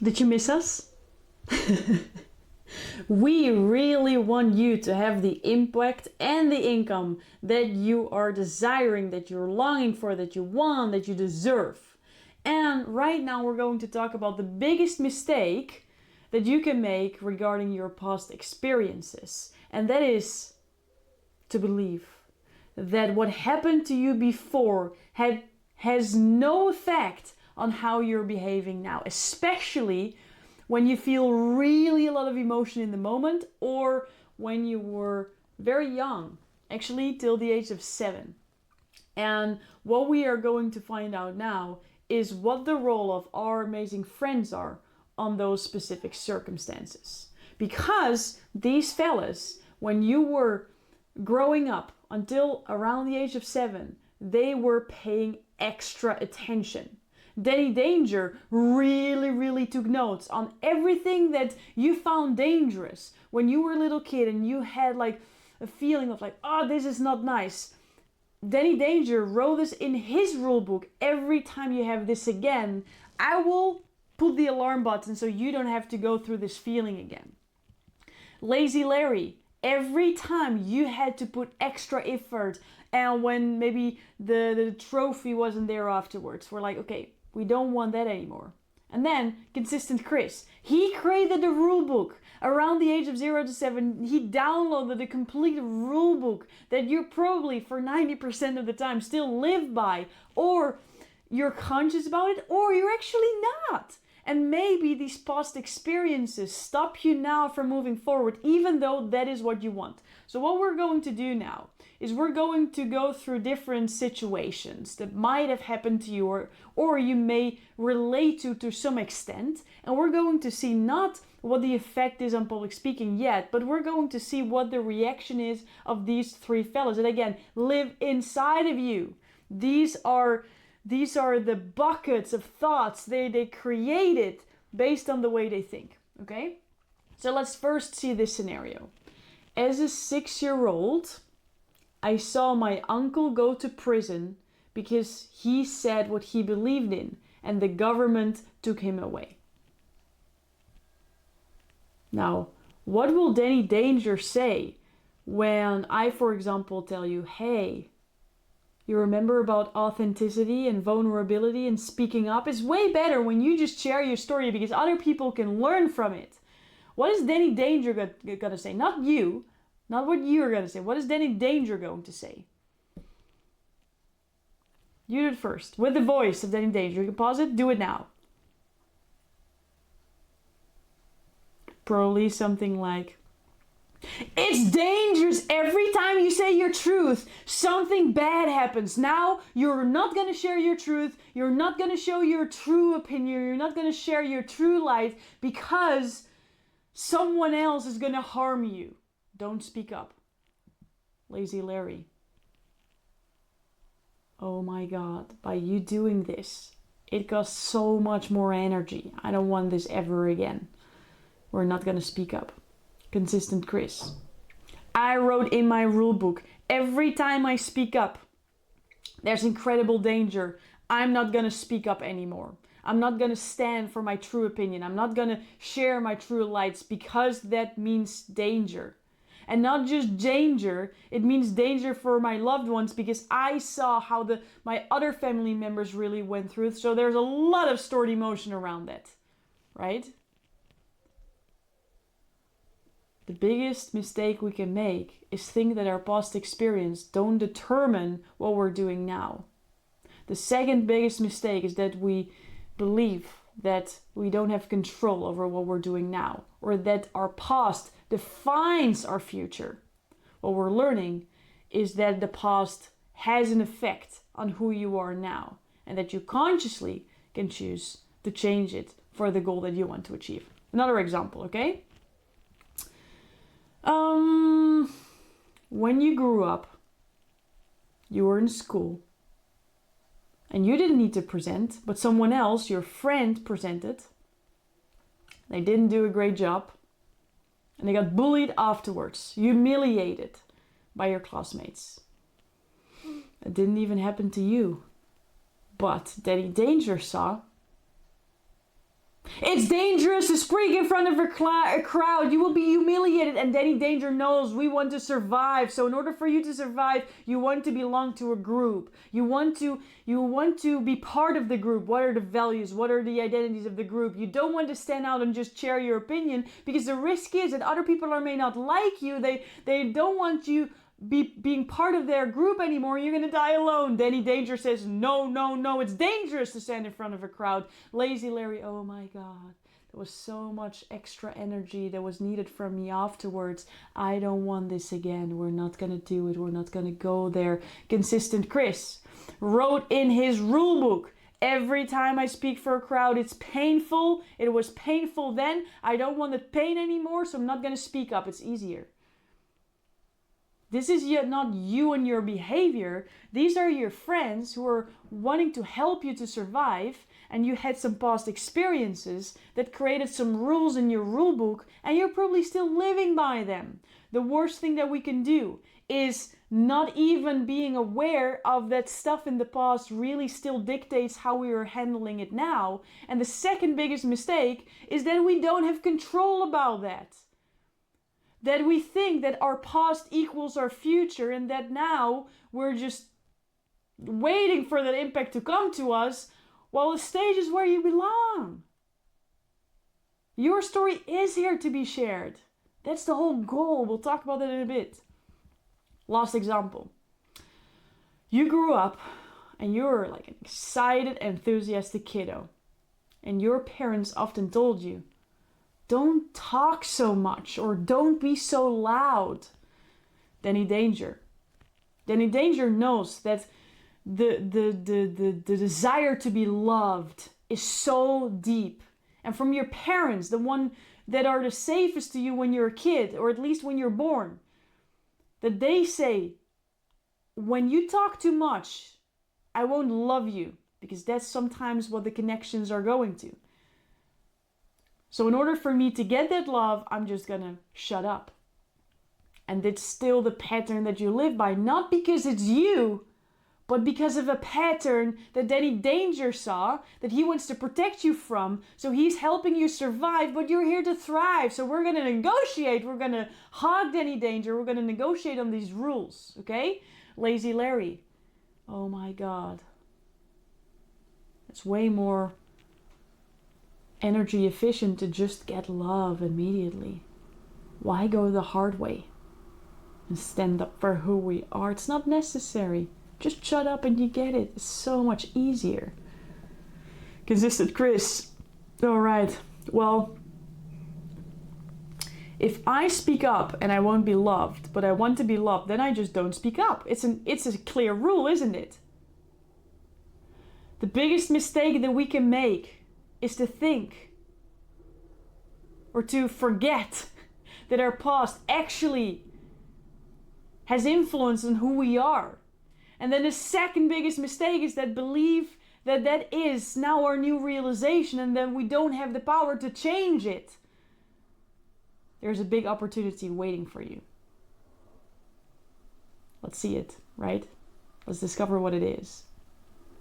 Did you miss us? We really want you to have the impact and the income that you are desiring, that you're longing for, that you want, that you deserve. And right now we're going to talk about the biggest mistake that you can make regarding your past experiences. And that is to believe that what happened to you before has no effect on how you're behaving now, especially when you feel really a lot of emotion in the moment or when you were very young, actually till the age of 7. And what we are going to find out now is what the role of our amazing friends are on those specific circumstances. Because these fellas, when you were growing up until around the age of 7, they were paying extra attention. Danny Danger really took notes on everything that you found dangerous when you were a little kid and you had like a feeling of like, oh, this is not nice. Danny Danger wrote this in his rule book. Every time you have this again, I will put the alarm button so you don't have to go through this feeling again. Lazy Larry, every time you had to put extra effort, and when maybe the trophy wasn't there afterwards, we're like, okay, we don't want that anymore. And then Consistent Chris, he created the rule book around the age of 0 to 7. He downloaded a complete rule book that you probably for 90% of the time still live by, or you're conscious about it, or you're actually not. And maybe these past experiences stop you now from moving forward, even though that is what you want. So what we're going to do now is we're going to go through different situations that might have happened to you, or you may relate to some extent. And we're going to see not what the effect is on public speaking yet, but we're going to see what the reaction is of these 3 fellas that again live inside of you. These are the buckets of thoughts they created based on the way they think, okay? So let's first see this scenario. As a 6-year-old, I saw my uncle go to prison because he said what he believed in and the government took him away. Now, what will Danny Danger say when I, for example, tell you, hey, you remember about authenticity and vulnerability and speaking up? It's way better when you just share your story because other people can learn from it. What is Danny Danger going to say? Not you, not what you're going to say. What is Danny Danger going to say? You do it first, with the voice of Danny Danger. You can pause it, do it now. Probably something like, it's dangerous every time you say your truth. Something bad happens. Now you're not going to share your truth. You're not going to show your true opinion. You're not going to share your true light because someone else is going to harm you. Don't speak up. Lazy Larry. Oh my God, by you doing this, it costs so much more energy. I don't want this ever again. We're not going to speak up. Consistent Chris. I wrote in my rule book, every time I speak up, there's incredible danger. I'm not going to speak up anymore. I'm not going to stand for my true opinion. I'm not going to share my true lights because that means danger. And not just danger, it means danger for my loved ones because I saw how my other family members really went through it. So there's a lot of stored emotion around that, right? The biggest mistake we can make is think that our past experience don't determine what we're doing now. The second biggest mistake is that we believe that we don't have control over what we're doing now, or that our past defines our future. What we're learning is that the past has an effect on who you are now, and that you consciously can choose to change it for the goal that you want to achieve. Another example, okay? When you grew up, you were in school, and you didn't need to present, but someone else, your friend, presented. They didn't do a great job, and they got bullied afterwards, humiliated by your classmates. It didn't even happen to you, but Danny Danger saw. It's dangerous to speak in front of a crowd. You will be humiliated. And Danny Danger knows we want to survive. So in order for you to survive, you want to belong to a group. You want to be part of the group. What are the values? What are the identities of the group? You don't want to stand out and just share your opinion, because the risk is that other people may not like you. They don't want you being part of their group anymore. You're gonna die alone. Danny Danger says, no, no, no, it's dangerous to stand in front of a crowd. Lazy Larry, oh my God, there was so much extra energy that was needed from me afterwards. I don't want this again. We're not gonna do it. We're not gonna go there. Consistent Chris wrote in his rule book, every time I speak for a crowd, it's painful. It was painful then. I don't want the pain anymore, so I'm not gonna speak up. It's easier. This is yet not you and your behavior. These are your friends who are wanting to help you to survive, and you had some past experiences that created some rules in your rule book, and you're probably still living by them. The worst thing that we can do is not even being aware of that stuff in the past really still dictates how we are handling it now. And the second biggest mistake is that we don't have control about that. That we think that our past equals our future, and that now we're just waiting for that impact to come to us, while the stage is where you belong. Your story is here to be shared. That's the whole goal. We'll talk about that in a bit. Last example. You grew up and you're like an excited, enthusiastic kiddo. And your parents often told you, don't talk so much, or don't be so loud. Danny Danger. Danny Danger knows that the desire to be loved is so deep. And from your parents, the one that are the safest to you when you're a kid, or at least when you're born, that they say, when you talk too much, I won't love you, because that's sometimes what the connections are going to. So in order for me to get that love, I'm just gonna shut up. And it's still the pattern that you live by, not because it's you, but because of a pattern that Danny Danger saw, that he wants to protect you from. So he's helping you survive, but you're here to thrive. So we're gonna negotiate. We're gonna hog Danny Danger. We're gonna negotiate on these rules, okay? Lazy Larry. Oh my God. It's way more energy efficient to just get love immediately. Why go the hard way and stand up for who we are? It's not necessary. Just shut up and you get it. It's so much easier. Consistent Chris. All right. Well, if I speak up and I won't be loved, but I want to be loved, then I just don't speak up. It's a clear rule, isn't it? The biggest mistake that we can make is to think or to forget that our past actually has influence on who we are. And then the second biggest mistake is that belief that that is now our new realization, and then we don't have the power to change it. There's a big opportunity waiting for you. Let's see it, right? Let's discover what it is.